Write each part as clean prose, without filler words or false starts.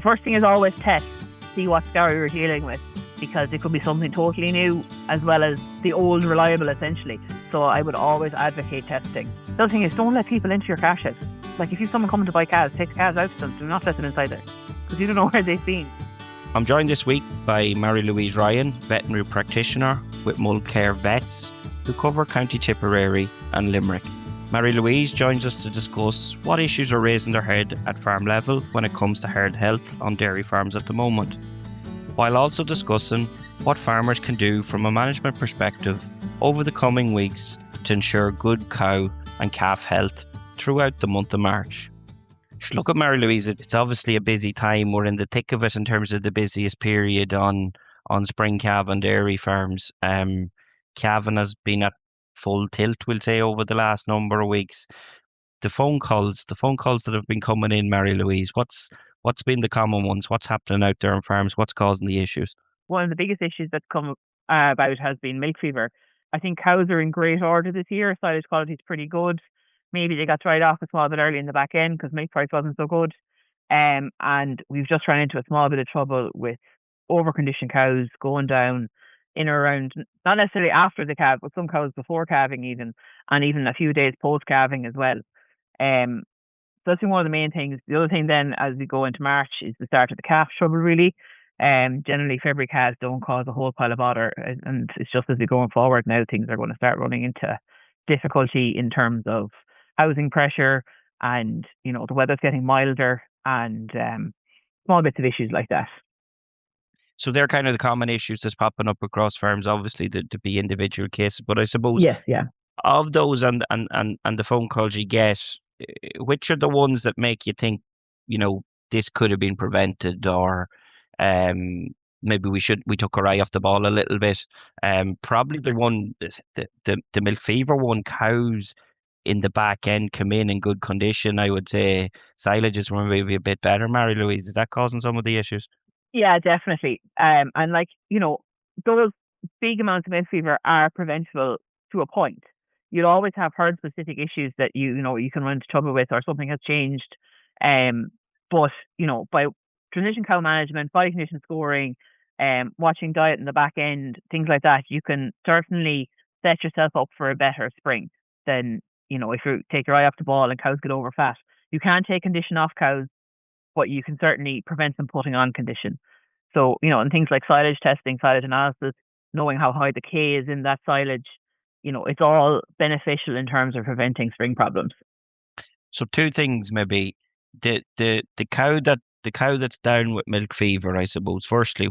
first thing is always test, see what scour you're dealing with, because it could be something totally new as well as the old reliable essentially. So I would always advocate testing. The other thing is, don't let people into your calf shed. Like if you've someone coming to buy calves, take the calves out to them. Do not let them inside there, because you don't know where they've been. I'm joined this week by Louise Ryan, veterinary practitioner with Mulcair Vets, who cover County Tipperary and Limerick. Louise joins us to discuss what issues are raising their head at farm level when it comes to herd health on dairy farms at the moment, while also discussing what farmers can do from a management perspective over the coming weeks to ensure good cow and calf health throughout the month of March. Look at Louise, it's obviously a busy time. We're in the thick of it in terms of the busiest period on spring calf and dairy farms. Calving has been at full tilt, we'll say, over the last number of weeks. The phone calls that have been coming in, Louise, what's been the common ones? What's happening out there on farms? What's causing the issues? One of the biggest issues that's come about has been milk fever. I think cows are in great order this year. Silage quality is pretty good. Maybe they got dried off a small bit early in the back end because milk price wasn't so good. And we've just run into a small bit of trouble with overconditioned cows going down in or around, not necessarily after the calf, but some cows before calving even, and even a few days post calving as well. So that's been one of the main things. The other thing then, as we go into March, is the start of the calf trouble really. Generally February calves don't cause a whole pile of bother, and it's just as we're going forward now, things are going to start running into difficulty in terms of housing pressure, and the weather's getting milder, and small bits of issues like that. So they're kind of the common issues that's popping up across farms. Obviously, to be individual cases, but I suppose yes, yeah. Of those and the phone calls you get, which are the ones that make you think, this could have been prevented, or maybe we took our eye off the ball a little bit. Probably the one, the milk fever one, cows in the back end come in good condition. I would say silages were maybe a bit better. Louise, is that causing some of the issues? Yeah, definitely. And those big amounts of milk fever are preventable to a point. You'll always have herd specific issues that you can run into trouble with, or something has changed. But by transition cow management, body condition scoring, watching diet in the back end, things like that, you can certainly set yourself up for a better spring than if you take your eye off the ball and cows get over fat. You can't take condition off cows, but you can certainly prevent them putting on condition. So, and things like silage testing, silage analysis, knowing how high the K is in that silage, it's all beneficial in terms of preventing spring problems. So two things maybe. The cow that's down with milk fever, I suppose. Firstly,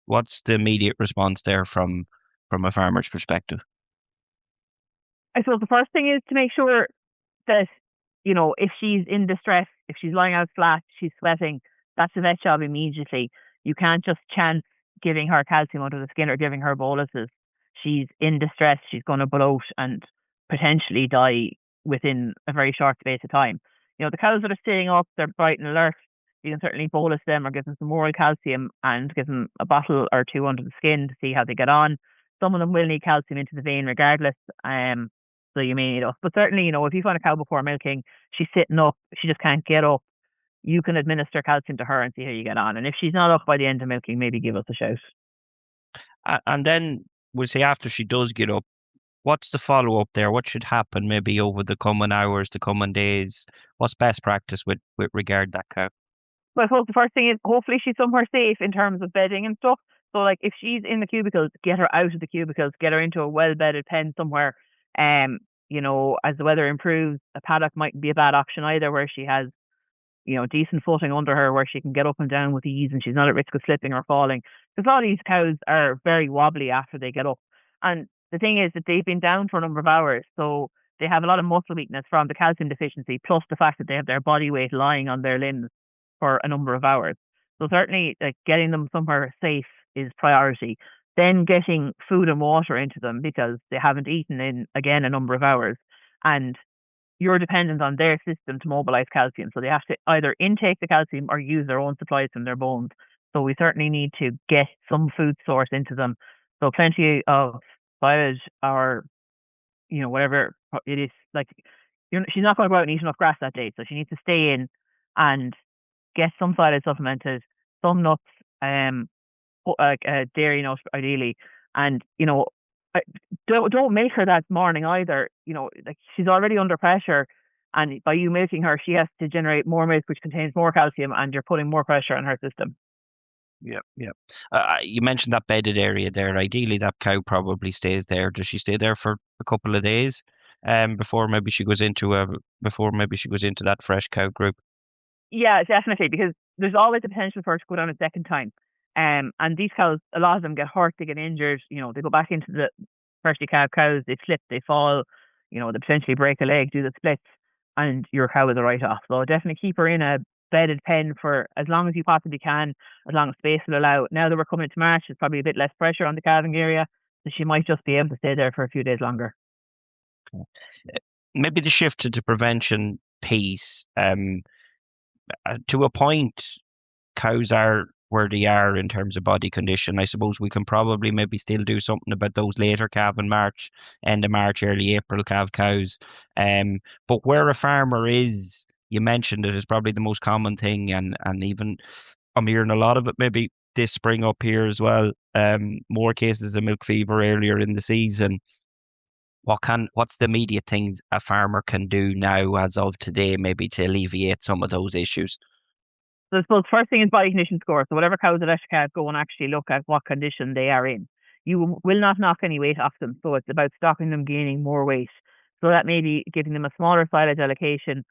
what's the immediate response there from a farmer's perspective? I suppose the first thing is to make sure that, if she's in distress, if she's lying out flat, she's sweating, that's a vet job immediately. You can't just chance giving her calcium under the skin or giving her boluses. She's in distress, she's going to bloat and potentially die within a very short space of time. The cows that are sitting up, they're bright and alert. You can certainly bolus them or give them some oral calcium and give them a bottle or two under the skin to see how they get on. Some of them will need calcium into the vein regardless. So you may need us. But certainly, if you find a cow before milking, she's sitting up, she just can't get up, you can administer calcium to her and see how you get on. And if she's not up by the end of milking, maybe give us a shout. And then we'll say after she does get up, what's the follow-up there? What should happen maybe over the coming hours, the coming days? What's best practice with regard to that cow? Well, I suppose the first thing is hopefully she's somewhere safe in terms of bedding and stuff. So like if she's in the cubicles, get her out of the cubicles, get her into a well-bedded pen somewhere. As the weather improves, a paddock mightn't be a bad option either, where she has, decent footing under her where she can get up and down with ease and she's not at risk of slipping or falling. Because a lot of these cows are very wobbly after they get up. And the thing is that they've been down for a number of hours, so they have a lot of muscle weakness from the calcium deficiency, plus the fact that they have their body weight lying on their limbs for a number of hours. So certainly getting them somewhere safe is priority. Then getting food and water into them because they haven't eaten in, again, a number of hours. And you're dependent on their system to mobilize calcium. So they have to either intake the calcium or use their own supplies from their bones. So we certainly need to get some food source into them. So plenty of silage or, whatever it is. Like, she's not going to go out and eat enough grass that day. So she needs to stay in and get some silage supplemented, some nuts, dairy nut ideally, and I- don't make her that morning either. Like she's already under pressure, and by you milking her, she has to generate more milk, which contains more calcium, and you're putting more pressure on her system. Yeah, yeah. You mentioned that bedded area there. Ideally, that cow probably stays there. Does she stay there for a couple of days, before maybe she goes into that fresh cow group? Yeah, definitely, because there's always the potential for her to go down a second time. And these cows, a lot of them get hurt, they get injured. They go back into the freshly calved cows, they slip, they fall. They potentially break a leg, do the splits, and your cow is a write-off. So definitely keep her in a bedded pen for as long as you possibly can, as long as space will allow. Now that we're coming to March, there's probably a bit less pressure on the calving area, so she might just be able to stay there for a few days longer. Maybe the shift to the prevention piece. To a point, cows are where they are in terms of body condition. I suppose we can probably maybe still do something about those later calf in March, end of March, early April calf cows. But where a farmer is, you mentioned it is probably the most common thing, and even I'm hearing a lot of it maybe this spring up here as well. More cases of milk fever earlier in the season. What's the immediate things a farmer can do now as of today, maybe to alleviate some of those issues? So I suppose first thing is body condition score. So whatever cows that actually can't go and actually look at what condition they are in. You will not knock any weight off them. So it's about stopping them gaining more weight. So that may be giving them a smaller silage allocation.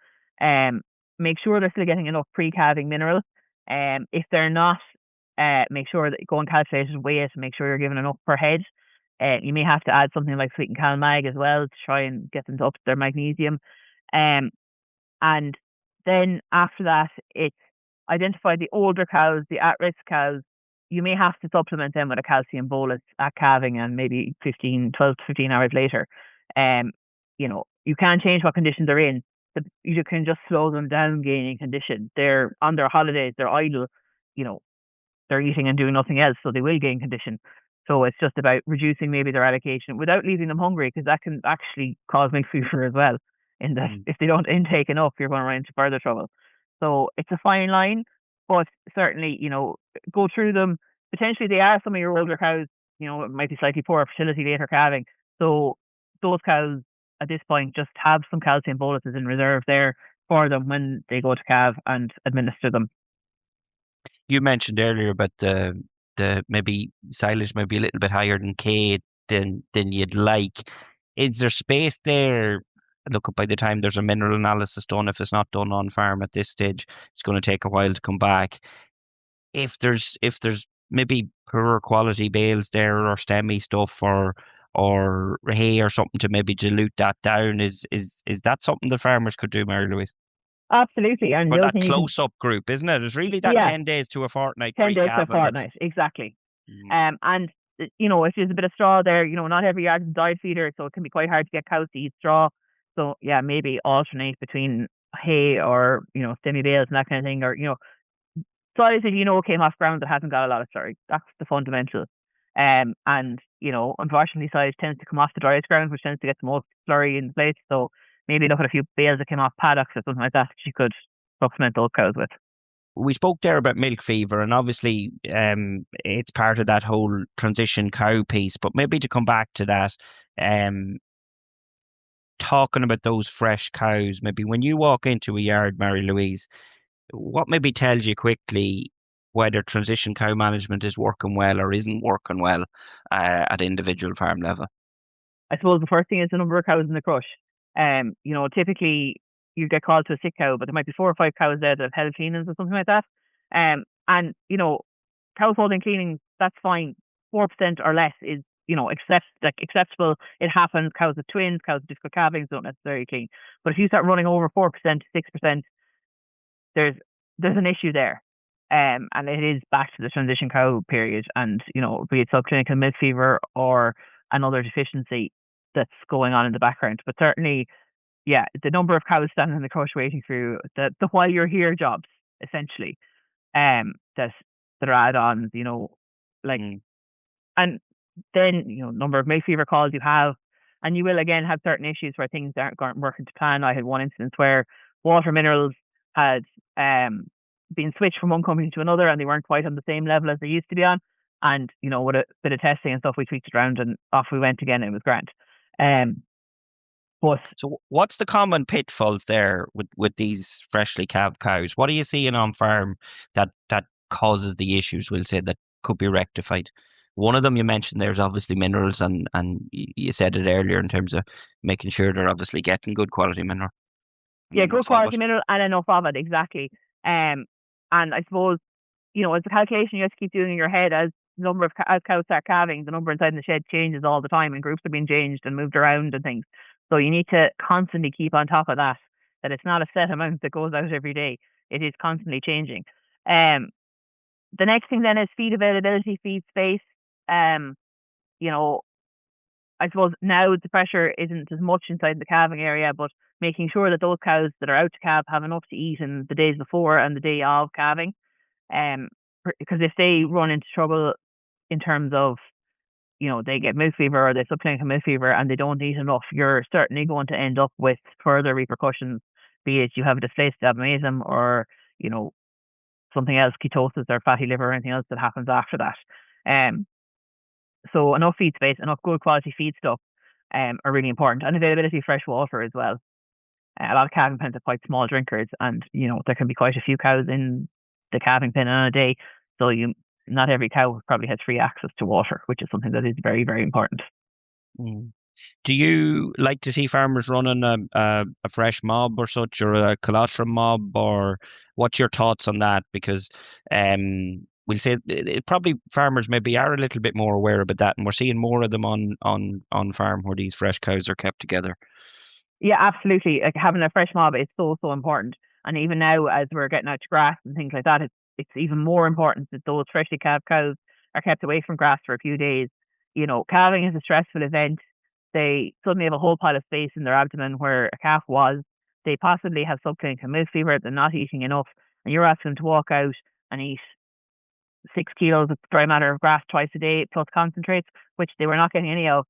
Make sure they're still getting enough pre-calving mineral. If they're not, make sure that you go and calculate weight. Make sure you're giving enough per head. You may have to add something like sweetened CalMag as well to try and get them to up their magnesium. Um, and then after that, it's identify the older cows, the at-risk cows. You may have to supplement them with a calcium bolus at calving and maybe 12 to 15 hours later. Um, you can't change what condition they're in. You can just slow them down gaining condition. They're on their holidays, they're idle, you know, they're eating and doing nothing else, so they will gain condition. So it's just about reducing maybe their allocation without leaving them hungry, because that can actually cause milk fever as well. In that, if they don't intake enough, you're going to run into further trouble. So it's a fine line, but certainly, go through them. Potentially, they are some of your older cows. It might be slightly poorer fertility later calving. So those cows at this point just have some calcium boluses in reserve there for them when they go to calve and administer them. You mentioned earlier about the maybe silage might be a little bit higher than K than you'd like. Is there space there? Look, by the time there's a mineral analysis done, if it's not done on farm at this stage, it's going to take a while to come back. If there's maybe poorer quality bales there or stemmy stuff or hay or something to maybe dilute that down, is that something the farmers could do, Mary Louise? Absolutely. And Or the other that thing you can, close up group, isn't it? It's really that yeah, 10 days to a fortnight 10 pre days to a calving that's fortnight. Exactly. mm, And if there's a bit of straw there, not every yard is a diet feeder, so it can be quite hard to get cows to eat straw. So yeah, maybe alternate between hay or semi bales and that kind of thing, or silage that came off ground that hasn't got a lot of slurry. That's the fundamental. And unfortunately, silage tends to come off the driest ground, which tends to get the most slurry in the place. So maybe look at a few bales that came off paddocks or something like that you could supplement those cows with. we spoke there about milk fever, and obviously it's part of that whole transition cow piece. But maybe to come back to that, um, talking about those fresh cows, maybe when you walk into a yard, Mary Louise, what maybe tells you quickly whether transition cow management is working well or isn't working well at individual farm level? I suppose the first thing is the number of cows in the crush. Typically you get called to a sick cow, but there might be 4 or 5 cows there that have held cleanings or something like that. And cows holding cleanings, that's fine. 4% or less is acceptable. It happens. Cows with twins, cows with difficult calvings don't necessarily clean. But if you start running over 4%, 6%, there's an issue there. And it is back to the transition cow period, and be it subclinical milk fever or another deficiency that's going on in the background. But certainly, yeah, the number of cows standing in the crush waiting for you, the while you're here jobs, essentially, that are add-ons, like, Mm. and then number of milk fever calls you have, and you will again have certain issues where things aren't working to plan. I had one instance where water minerals had being switched from one company to another, and they weren't quite on the same level as they used to be on. And with a bit of testing and stuff, we tweaked it around, and off we went again. It was grand. Um, but So what's the common pitfalls there with these freshly calved cows? What are you seeing on farm that causes the issues, we'll say, that could be rectified? One of them you mentioned there's obviously minerals, and you said it earlier in terms of making sure they're obviously getting good quality mineral and yeah, good enough of quality it. mineral and enough of it, exactly. And I suppose, it's a calculation you have to keep doing in your head as as cows start calving, the number inside the shed changes all the time, and groups are being changed and moved around and things. So you need to constantly keep on top of that. That it's not a set amount that goes out every day. It is constantly changing. Um, the next thing then is feed availability, feed space. Um, you know, I suppose now the pressure isn't as much inside the calving area, but making sure that those cows that are out to calve have enough to eat in the days before and the day of calving. Um, because if they run into trouble in terms of, they get milk fever or they subclinical milk fever and they don't eat enough, you're certainly going to end up with further repercussions, be it you have a displaced abomasum or, you know, something else, ketosis or fatty liver or anything else that happens after that. Um, so enough feed space, enough good quality feed stuff are really important, and availability of fresh water as well. A lot of calving pens are quite small drinkers, and there can be quite a few cows in the calving pen on a day. So not every cow probably has free access to water, which is something that is very, very important. Mm. Do you like to see farmers running a fresh mob or such, or a colostrum mob, or what's your thoughts on that? Because we'll say probably farmers maybe are a little bit more aware about that, and we're seeing more of them on farm where these fresh cows are kept together. Yeah, absolutely. Like having a fresh mob is so, so important. And even now, as we're getting out to grass and things like that, it's even more important that those freshly calved cows are kept away from grass for a few days. Calving is a stressful event. They suddenly have a whole pile of space in their abdomen where a calf was. They possibly have subclinical milk fever. They're not eating enough, and you're asking them to walk out and eat 6 kilos of dry matter of grass twice a day plus concentrates, which they were not getting any of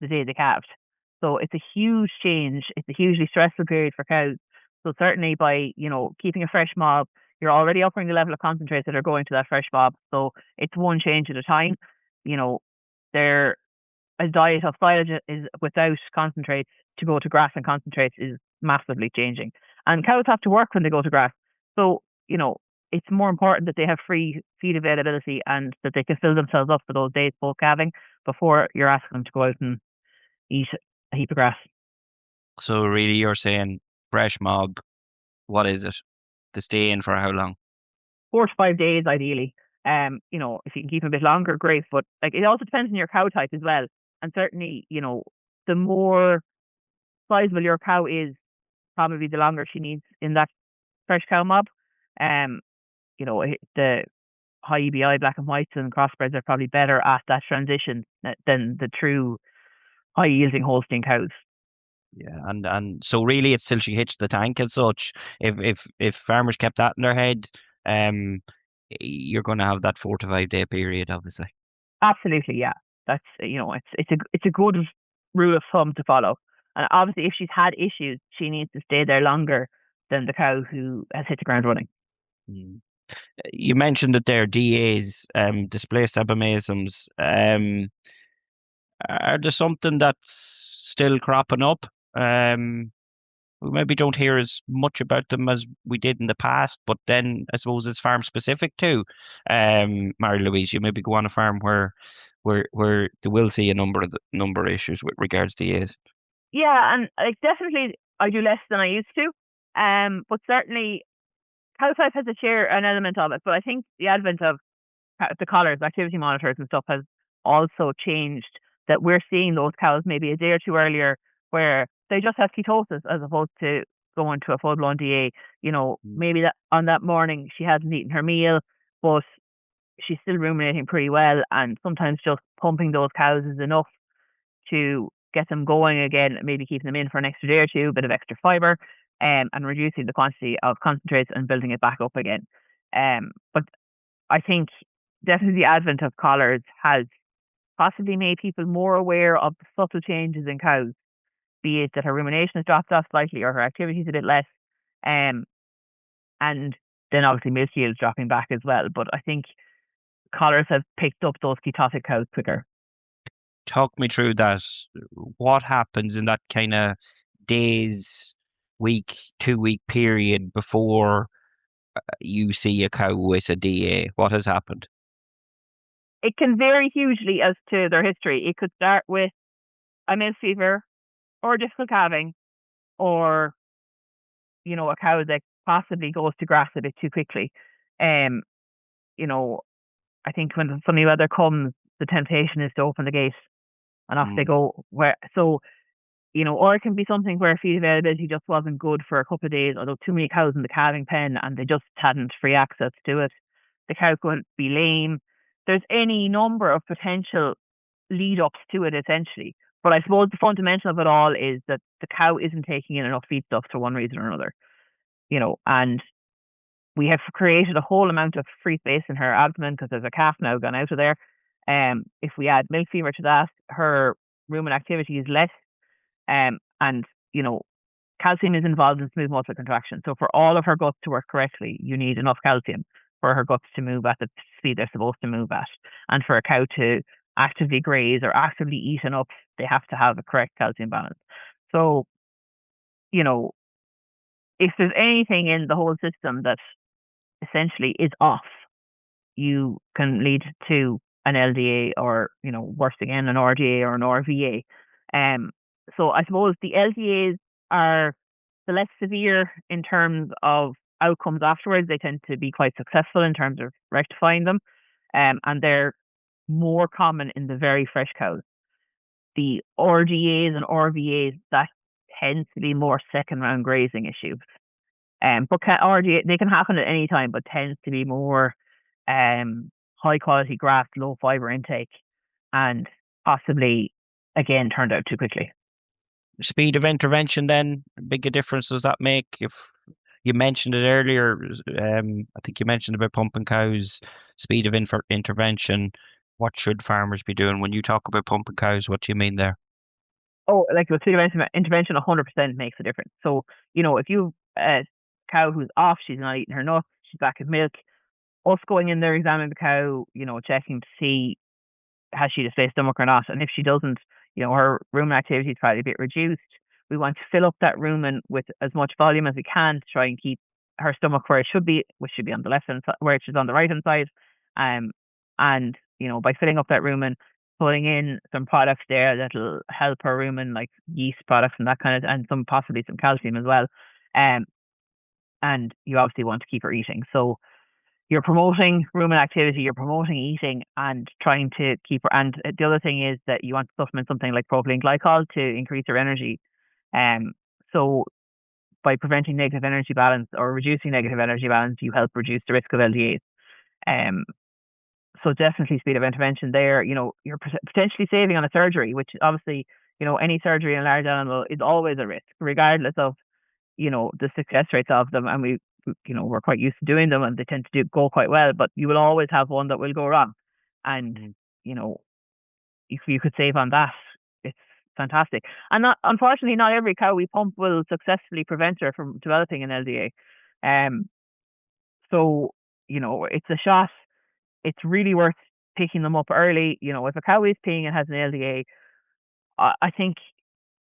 the day they calved. So it's a huge change. It's a hugely stressful period for cows. So certainly by, keeping a fresh mob, you're already upping the level of concentrates that are going to that fresh mob. So it's one change at a time. You know, their a diet of silage is without concentrates to go to grass and concentrates is massively changing. And cows have to work when they go to grass. So, it's more important that they have free feed availability and that they can fill themselves up for those days post calving before you're asking them to go out and eat a heap of grass. So really, you're saying fresh mob. What is it? To stay in for how long? 4 to 5 days, ideally. If you can keep them a bit longer, great. But like, it also depends on your cow type as well. And certainly, the more sizable your cow is, probably the longer she needs in that fresh cow mob. Um, the high EBI black and whites and crossbreds are probably better at that transition than the true high yielding Holstein cows. Yeah, and so really, it's till she hits the tank as such. If farmers kept that in their head, um, you're going to have that 4 to 5 day period, obviously. Absolutely, yeah. That's it's a good rule of thumb to follow. And obviously, if she's had issues, she needs to stay there longer than the cow who has hit the ground running. Mm. You mentioned that there DAs, displaced abomasums. Are there something that's still cropping up? Um, we maybe don't hear as much about them as we did in the past, but then I suppose it's farm specific too. Mary Louise, you maybe go on a farm where they will see a number of issues with regards to years. Yeah, and like definitely I do less than I used to. But certainly house life has a share an element of it. But I think the advent of the collars, activity monitors and stuff has also changed that we're seeing those cows maybe a day or two earlier where they just have ketosis as opposed to going to a full blown DA. Mm. Maybe that on that morning she hasn't eaten her meal, but she's still ruminating pretty well, and sometimes just pumping those cows is enough to get them going again, maybe keeping them in for an extra day or two, a bit of extra fiber, and reducing the quantity of concentrates and building it back up again. But I think definitely the advent of collars has possibly made people more aware of the subtle changes in cows, be it that her rumination has dropped off slightly or her activity is a bit less. Um, and then obviously milk yield dropping back as well. But I think collars have picked up those ketotic cows quicker. Talk me through that. What happens in that kind of days, week, 2 week period before you see a cow with a DA? What has happened? It can vary hugely as to their history. It could start with a milk fever or difficult calving, or a cow that possibly goes to grass a bit too quickly. Um, you know, I think when the sunny weather comes, the temptation is to open the gate and off they Mm. go. Or it can be something where feed availability just wasn't good for a couple of days, or there were too many cows in the calving pen and they just hadn't free access to it. The cow could be lame. There's any number of potential lead ups to it, essentially. But I suppose the fundamental of it all is that the cow isn't taking in enough feedstuff for one reason or another. And we have created a whole amount of free space in her abdomen because there's a calf now gone out of there. If we add milk fever to that, her rumen activity is less. And calcium is involved in smooth muscle contraction. So for all of her guts to work correctly, you need enough calcium for her guts to move at the speed they're supposed to move at. And for a cow to actively graze or actively eat enough, they have to have a correct calcium balance. So, if there's anything in the whole system that essentially is off, you can lead to an LDA or, worse again, an RDA or an RVA. So I suppose the LDAs are the less severe in terms of outcomes afterwards. They tend to be quite successful in terms of rectifying them. And they're more common in the very fresh cows. The RDAs and RVAs, that tends to be more second round grazing issues. But RDA, they can happen at any time, but tends to be more high quality grass, low fiber intake, and possibly again turned out too quickly. Speed of intervention, then, big a difference does that make? If you mentioned it earlier, I think you mentioned about pumping cows, speed of intervention. What should farmers be doing when you talk about pumping cows? What do you mean there? Oh, like with speed of intervention, 100% makes a difference. So, if you a cow who's off, she's not eating her nuts, she's back at milk, us going in there, examining the cow, checking to see has she displaced stomach or not. And if she doesn't, her rumen activity is probably a bit reduced. We want to fill up that rumen with as much volume as we can to try and keep her stomach where it should be, which should be on the left hand side, where it should on the right hand side. And by filling up that rumen, putting in some products there that'll help her rumen, like yeast products and that kind of, and possibly some calcium as well. And you obviously want to keep her eating. So you're promoting rumen activity, you're promoting eating, and trying to keep her. And the other thing is that you want to supplement something like propylene glycol to increase her energy. So by preventing negative energy balance or reducing negative energy balance, you help reduce the risk of LDAs. So definitely speed of intervention there. You're potentially saving on a surgery, which obviously, any surgery in a large animal is always a risk, regardless of, the success rates of them. And we're quite used to doing them and they tend to go quite well, but you will always have one that will go wrong. And, if you could save on that, it's fantastic. And unfortunately, not every cow we pump will successfully prevent her from developing an LDA. So, it's a shot. It's really worth picking them up early. If a cow is peeing and has an LDA, I think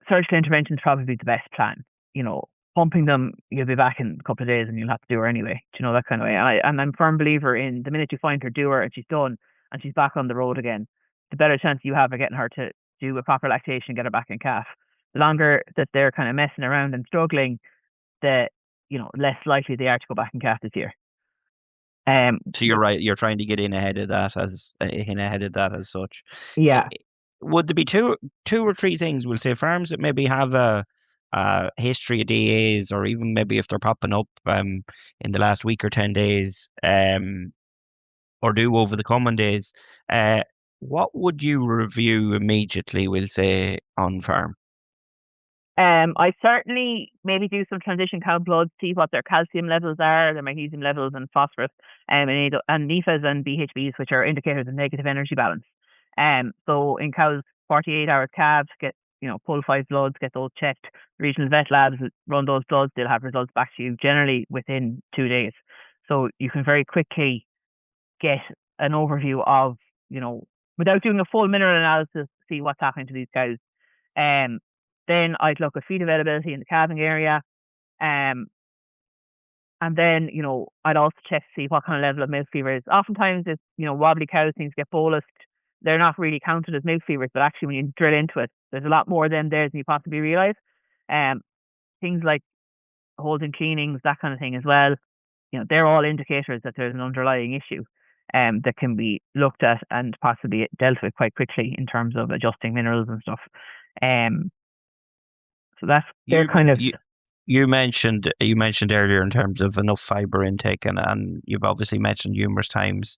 surgical intervention is probably the best plan. Pumping them, you'll be back in a couple of days and you'll have to do her anyway. That kind of way. And I'm a firm believer in the minute you find her, do her, and she's done and she's back on the road again, the better chance you have of getting her to do a proper lactation and get her back in calf. The longer that they're kind of messing around and struggling, the less likely they are to go back in calf this year. So you're right. You're trying to get in ahead of that as such. Yeah. Would there be two or three things? We'll say farms that maybe have a history of DAs, or even maybe if they're popping up in the last week or 10 days, or do over the coming days. What would you review immediately? We'll say on farm. I certainly maybe do some transition cow blood, see what their calcium levels are, their magnesium levels and phosphorus, and NEFAs and BHBs, which are indicators of negative energy balance. So in cows, 48-hour calves, get pull 5 bloods, get those checked. Regional vet labs run those bloods, they'll have results back to you generally within 2 days. So you can very quickly get an overview of, without doing a full mineral analysis, see what's happening to these cows. Um, then I'd look at feed availability in the calving area. Um, and then, I'd also check to see what kind of level of milk fever is. Oftentimes, if, wobbly cows, things get bolused, they're not really counted as milk fevers, but actually when you drill into it, there's a lot more of them there than you possibly realise. Um, things like holding cleanings, that kind of thing as well, they're all indicators that there's an underlying issue that can be looked at and possibly dealt with quite quickly in terms of adjusting minerals and stuff. Um, so they're You kind of. you mentioned earlier in terms of enough fiber intake, and you've obviously mentioned numerous times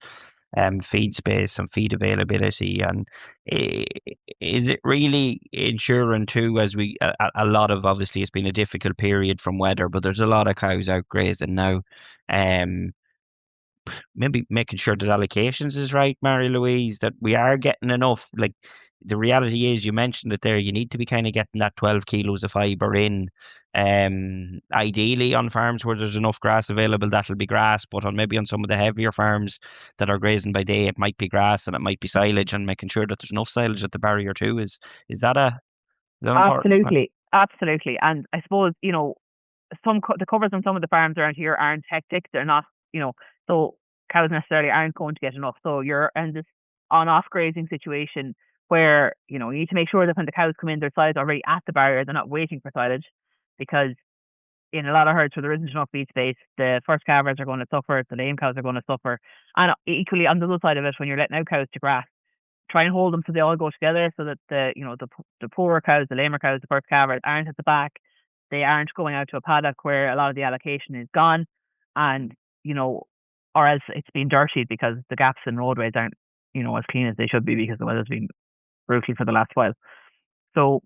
feed space and feed availability. And i- is it really ensuring too, as a lot of, obviously it's been a difficult period from weather, but there's a lot of cows out grazing now. Um, Maybe making sure that allocations is right, Mary Louise, that we are getting enough. Like, the reality is, you mentioned it there, you need to be kind of getting that 12 kilos of fibre in. Ideally on farms where there's enough grass available, that'll be grass, but on some of the heavier farms that are grazing by day, it might be grass and it might be silage, and making sure that there's enough silage at the barrier too is that a is that important? Absolutely, absolutely. And I suppose, the covers on some of the farms around here aren't hectic. They're not, so cows necessarily aren't going to get enough. So you're in this on-off grazing situation where, you need to make sure that when the cows come in, their silage already at the barrier. They're not waiting for silage, because in a lot of herds where there isn't enough feed space, the first calvers are going to suffer, the lame cows are going to suffer. And equally on the other side of it, when you're letting out cows to grass, try and hold them so they all go together, so that the poorer cows, the lamer cows, the first calvers aren't at the back. They aren't going out to a paddock where a lot of the allocation is gone, and or else it's been dirtied because the gaps in roadways aren't as clean as they should be because the weather's been brutal for the last while. So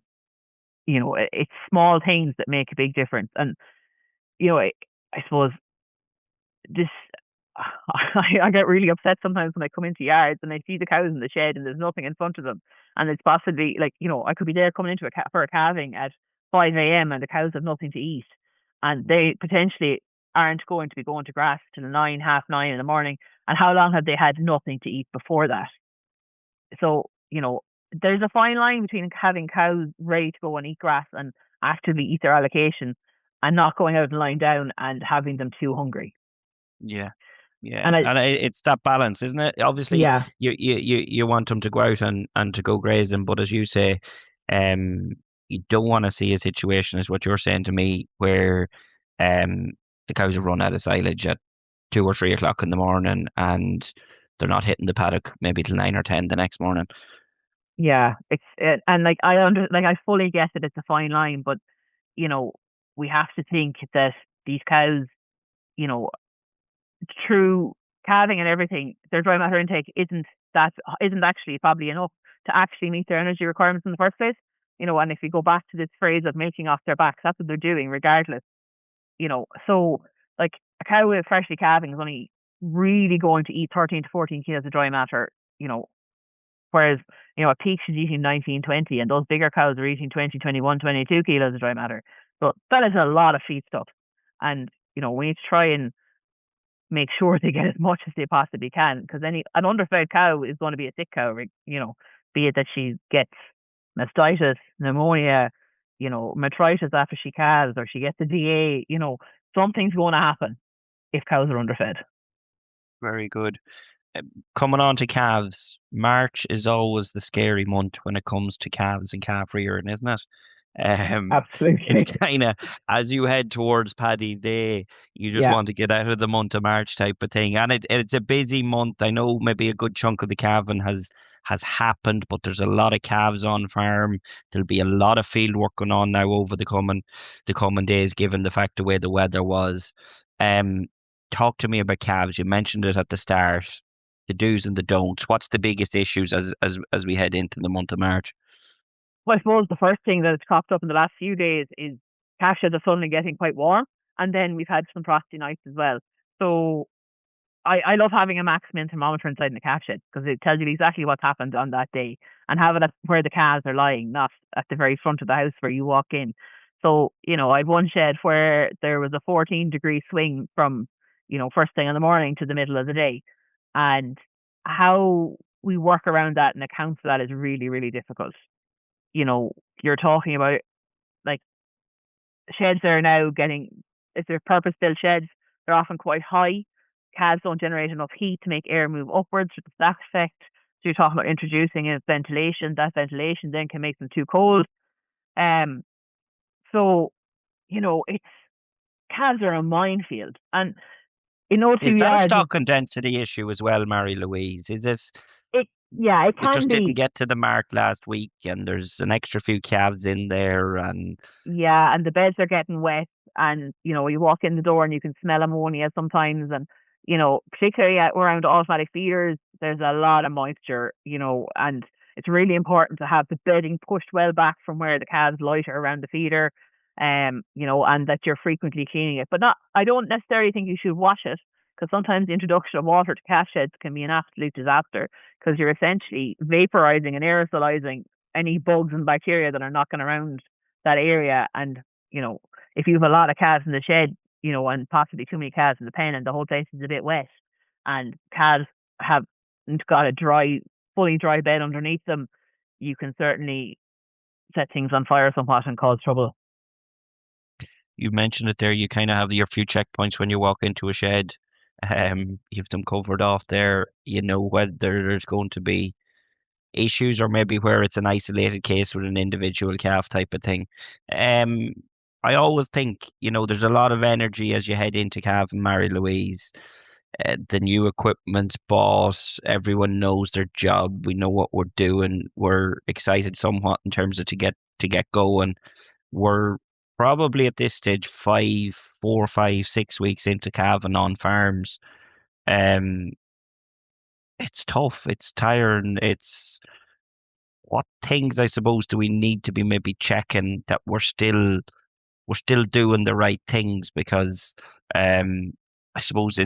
it's small things that make a big difference, and I suppose this I get really upset sometimes when I come into yards and I see the cows in the shed and there's nothing in front of them, and it's possibly like, I could be there coming into for a calving at 5 a.m. and the cows have nothing to eat, and they potentially aren't going to be going to grass till 9, half 9 in the morning. And how long have they had nothing to eat before that? So there's a fine line between having cows ready to go and eat grass and actively eat their allocation, and not going out and lying down and having them too hungry. Yeah, yeah, And and it's that balance, isn't it? Obviously, yeah, you want them to go out and to go grazing, but as you say, um, you don't want to see a situation, as what you're saying to me, where um the cows have run out of silage at 2 or 3 o'clock in the morning, and they're not hitting the paddock maybe till 9 or 10 the next morning. yeah, and like I fully get that it's a fine line, but you know, we have to think that these cows, you know, through calving and everything, their dry matter intake isn't actually probably enough to actually meet their energy requirements in the first place. And if you go back to this phrase of milking off their backs, that's what they're doing regardless. So like a cow with freshly calving is only really going to eat 13 to 14 kilos of dry matter, you know, whereas, a peak she's eating 19, 20, and those bigger cows are eating 20, 21, 22 kilos of dry matter. So that is a lot of feed stuff. And, we need to try and make sure they get as much as they possibly can, because an underfed cow is going to be a sick cow, be it that she gets mastitis, pneumonia, metritis after she calves, or she gets a DA, something's going to happen if cows are underfed. Very good. Coming on to calves, March is always the scary month when it comes to calves and calf rearing, isn't it? It's Absolutely. kind of, as you head towards Paddy's Day, you just Yeah. want to get out of the month of March type of thing. And it's a busy month. I know maybe a good chunk of the calving has happened, but there's a lot of calves on farm. There'll be a lot of field work going on now over the coming days, given the fact the way the weather was. Um, Talk to me about calves. You mentioned it at the start. The do's and the don'ts. What's the biggest issues as we head into the month of March? Well, I suppose the first thing that has cropped up in the last few days is calf sheds are suddenly getting quite warm, and then we've had some frosty nights as well. So I love having a max min thermometer inside in the calf shed, because it tells you exactly what's happened on that day, and have it at where the calves are lying, not at the very front of the house where you walk in. So, I had one shed where there was a 14-degree swing from, first thing in the morning to the middle of the day. And how we work around that and account for that is really, really difficult. You're talking about like sheds are now getting, if they're purpose built sheds, they're often quite high. Calves don't generate enough heat to make air move upwards with the stack effect. So you're talking about introducing a ventilation. That ventilation then can make them too cold. Um, so, it's calves are a minefield. And in no two Is that a yards, stock and density issue as well, Mary Louise? Is it? yeah, it It can just didn't be. get to the mark last week, and there's an extra few calves in there, and Yeah, and the beds are getting wet, and you walk in the door and you can smell ammonia sometimes, and particularly around automatic feeders, there's a lot of moisture, and it's really important to have the bedding pushed well back from where the calves lighter around the feeder, and that you're frequently cleaning it. But not, I don't necessarily think you should wash it because sometimes the introduction of water to calf sheds can be an absolute disaster because you're essentially vaporizing and aerosolizing any bugs and bacteria that are knocking around that area. And, if you have a lot of calves in the shed, and possibly too many calves in the pen and the whole place is a bit wet and calves have got a fully dry bed underneath them, you can certainly set things on fire somewhat and cause trouble. you mentioned it there. You kind of have your few checkpoints when you walk into a shed. You've them covered off there. You know whether there's going to be issues or maybe where it's an isolated case with an individual calf type of thing. Um, I always think, there's a lot of energy as you head into calf and Mary Louise. The new equipment's bought. Everyone knows their job. We know what we're doing. We're excited somewhat in terms of to get going. We're probably at this stage 4, 5, 6 weeks into calving on farms. Um, it's tough. It's tiring. It's what things I suppose do we need to be maybe checking that we're still doing the right things because I suppose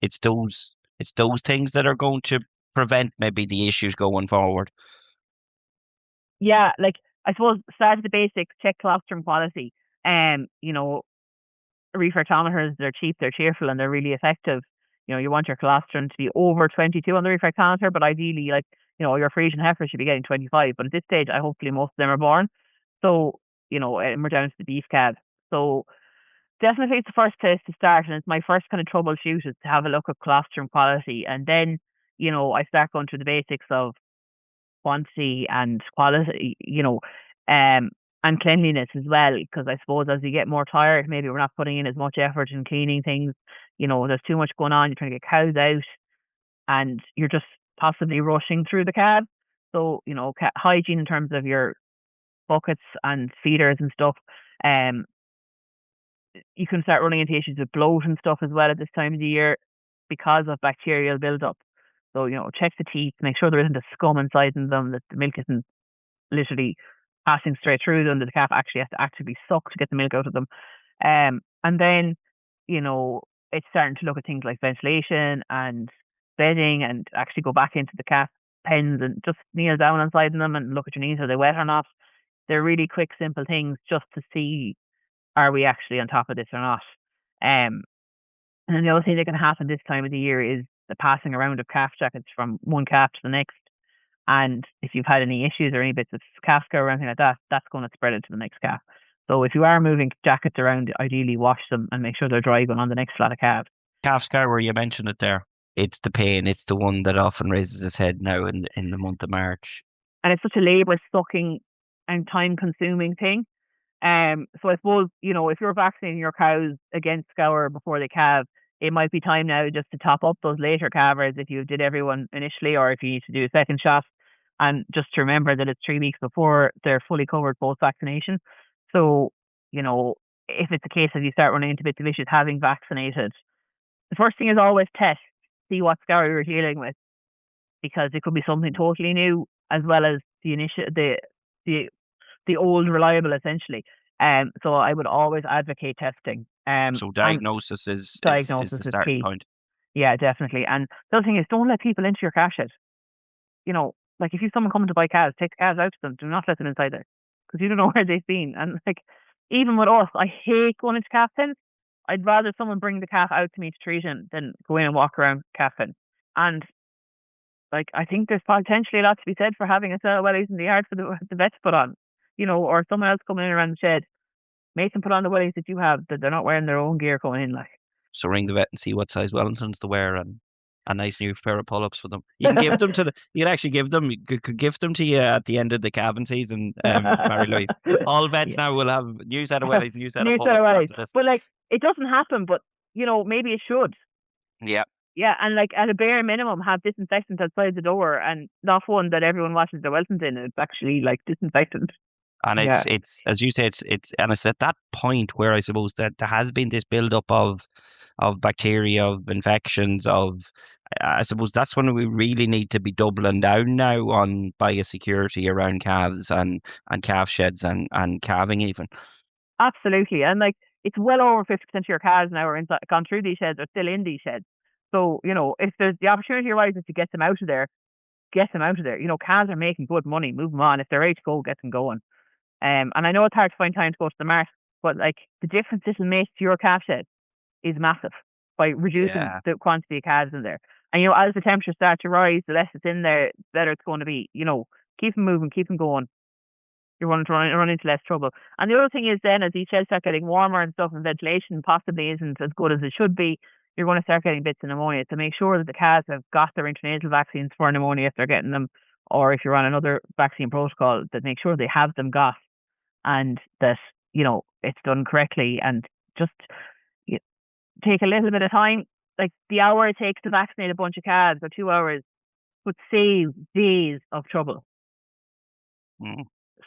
it's those things that are going to prevent maybe the issues going forward. Yeah, like I suppose start at the basics, check colostrum quality. Refractometers, they're cheap, they're cheerful, and they're really effective. You want your colostrum to be over 22 on the refractometer, but ideally, like, your Frisian heifer should be getting 25. But at this stage, hopefully most of them are born. So, and we're down to the beef calf. So definitely it's the first place to start, and it's my first kind of troubleshoot is to have a look at colostrum quality. And then, I start going through the basics of quantity and quality, and cleanliness as well. Because I suppose as you get more tired, maybe we're not putting in as much effort in cleaning things. There's too much going on. You're trying to get cows out, and you're just possibly rushing through the cab. So, hygiene in terms of your buckets and feeders and stuff. Um, you can start running into issues with bloat and stuff as well at this time of the year because of bacterial buildup. So, check the teeth, make sure there isn't a scum inside in them, that the milk isn't literally passing straight through them, that the calf actually has to actively suck to get the milk out of them. And then, it's starting to look at things like ventilation and bedding and actually go back into the calf pens and just kneel down inside them and look at your knees, are they wet or not? They're really quick, simple things just to see, are we actually on top of this or not? Um, and then the other thing that can happen this time of the year is the passing around of calf jackets from one calf to the next. And if you've had any issues or any bits of calf scar or anything like that, that's going to spread it to the next calf. So if you are moving jackets around, ideally wash them and make sure they're dry going on the next lot of calves. Calf scar, where you mentioned it there, it's the pain. It's the one that often raises its head now in the month of March. And it's such a labour sucking and time consuming thing. So I suppose, if you're vaccinating your cows against scour before they calve, it might be time now just to top up those later calvers if you did everyone initially, or if you need to do a second shot. And just to remember that it's 3 weeks before they're fully covered post vaccination. So, if it's a case of you start running into bits of issues having vaccinated, the first thing is always test, see what scour you're dealing with, because it could be something totally new as well as the initial the the old reliable essentially. So I would always advocate testing. So And diagnosis is diagnosis the is starting key. point. Yeah, definitely. And the other thing is, don't let people into your calf shed. Like if you someone coming to buy calves, take the calves out to them. Do not let them inside there because you don't know where they've been. And like even with us, I hate going into calf pens. I'd rather someone bring the calf out to me to treat him than go in and walk around calf pen. And like, I think there's potentially a lot to be said for having a set of wellies in the yard for the vet to put on, or someone else coming in around the shed. Make them put on the wellies that you have, that they're not wearing their own gear coming in. Like, So ring the vet and see what size Wellingtons to wear and a nice new pair of pull-ups for them. You can give them you can actually give them, you could gift them to you at the end of the calving season, Mary Louise. All vets now will have new set of wellies, new set of pull-ups after this. But like, it doesn't happen, but maybe it should. Yeah. Yeah, and like at a bare minimum, have disinfectant outside the door, and not one that everyone washes their Wellingtons in. It's actually like disinfectant. And it's as you say, it's at that point where I suppose that there has been this build-up of bacteria, of infections, I suppose that's when we really need to be doubling down now on biosecurity around calves and calf sheds and calving even. Absolutely, and like, it's well over 50% of your calves now are gone through these sheds, or still in these sheds. So, if there's the opportunity arises to get them out of there, get them out of there. Calves are making good money. Move them on. If they're ready to go, get them going. And I know it's hard to find time to go to the mart, but like, the difference this will make to your calf shed is massive by reducing the quantity of calves in there. And as the temperatures start to rise, the less it's in there, the better it's going to be. Keep them moving, keep them going. You're going to run into less trouble. And the other thing is then, as these sheds start getting warmer and stuff, and ventilation possibly isn't as good as it should be, you're going to start getting bits of pneumonia. To make sure that the calves have got their intranasal vaccines for pneumonia if they're getting them, or if you're on another vaccine protocol, that make sure they have them got, and that it's done correctly. And just take a little bit of time. Like, the hour it takes to vaccinate a bunch of calves, or 2 hours, would save days of trouble.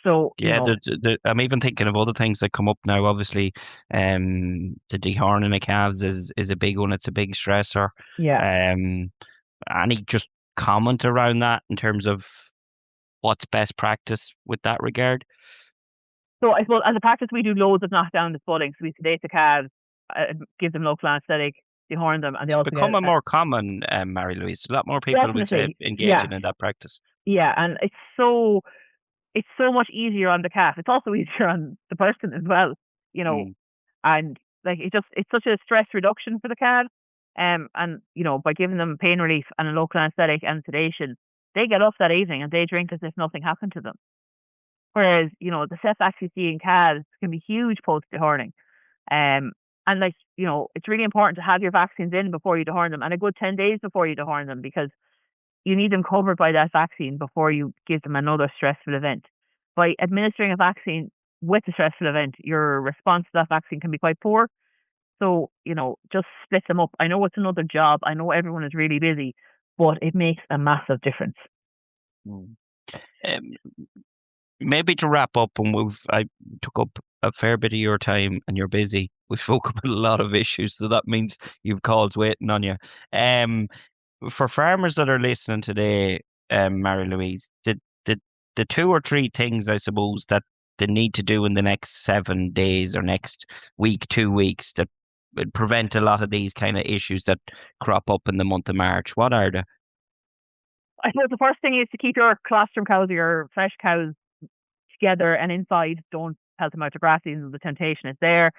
So I'm even thinking of other things that come up now. Obviously, the dehorning of calves is a big one. It's a big stressor. Yeah. Any just comment around that in terms of what's best practice with that regard? So I suppose as a practice, we do loads of knockdown to spudding. So we sedate the calves, give them local anesthetic, dehorn them, and they also become a more common, Mary Louise. A lot more people would say engaging in that practice. Yeah, and it's so much easier on the calf. It's also easier on the person as well, and like, it's such a stress reduction for the calf. And by giving them pain relief and a local anesthetic and sedation, they get up that evening and they drink as if nothing happened to them. Whereas, the setbacks you see in calves can be huge post dehorning. And like, it's really important to have your vaccines in before you dehorn them, and a good 10 days before you dehorn them, because you need them covered by that vaccine before you give them another stressful event. By administering a vaccine with a stressful event, your response to that vaccine can be quite poor. So, just split them up. I know it's another job. I know everyone is really busy, but it makes a massive difference. Maybe to wrap up, and I took up a fair bit of your time and you're busy. We spoke about a lot of issues, so that means you've calls waiting on you. For farmers that are listening today, Mary Louise, the 2 or 3 things, I suppose, that they need to do in the next 7 days or next week, 2 weeks, that would prevent a lot of these kind of issues that crop up in the month of March, what are they? I suppose the first thing is to keep your colostrum cows, or your fresh cows, together and inside. Don't pelt them out to grass, even though the temptation is there.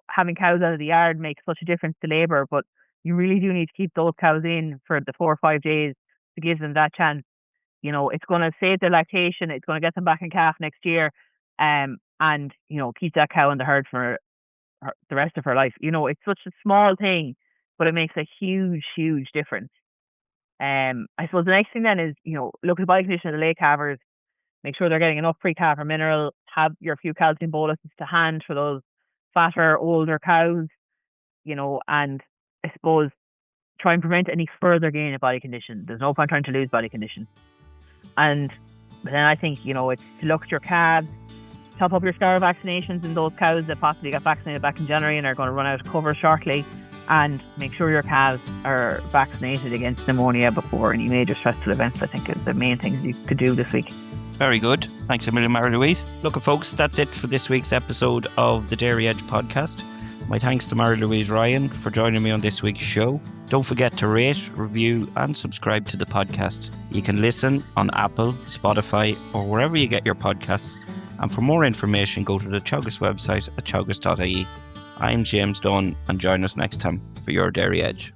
Having cows out of the yard makes such a difference to labour, but you really do need to keep those cows in for the 4 or 5 days to give them that chance. It's going to save their lactation. It's going to get them back in calf next year, and keep that cow in the herd for the rest of her life. It's such a small thing, but it makes a huge, huge difference. I suppose the next thing then is, look at the body condition of the lay calvers. Make sure they're getting enough pre-calver mineral. Have your few calcium boluses to hand for those fatter, older cows. And I suppose try and prevent any further gain of body condition. There's no point trying to lose body condition. And then I think, it's to look at your calves, top up your scar vaccinations in those cows that possibly got vaccinated back in January and are going to run out of cover shortly, and make sure your calves are vaccinated against pneumonia before any major stressful events. I think is the main things you could do this week. Very good. Thanks a million, Mary Louise. Look, folks, that's it for this week's episode of the Dairy Edge podcast. My thanks to Mary Louise Ryan for joining me on this week's show. Don't forget to rate, review and subscribe to the podcast. You can listen on Apple, Spotify or wherever you get your podcasts. And for more information, go to the Teagasc website at teagasc.ie. I'm James Dunne, and join us next time for your Dairy Edge.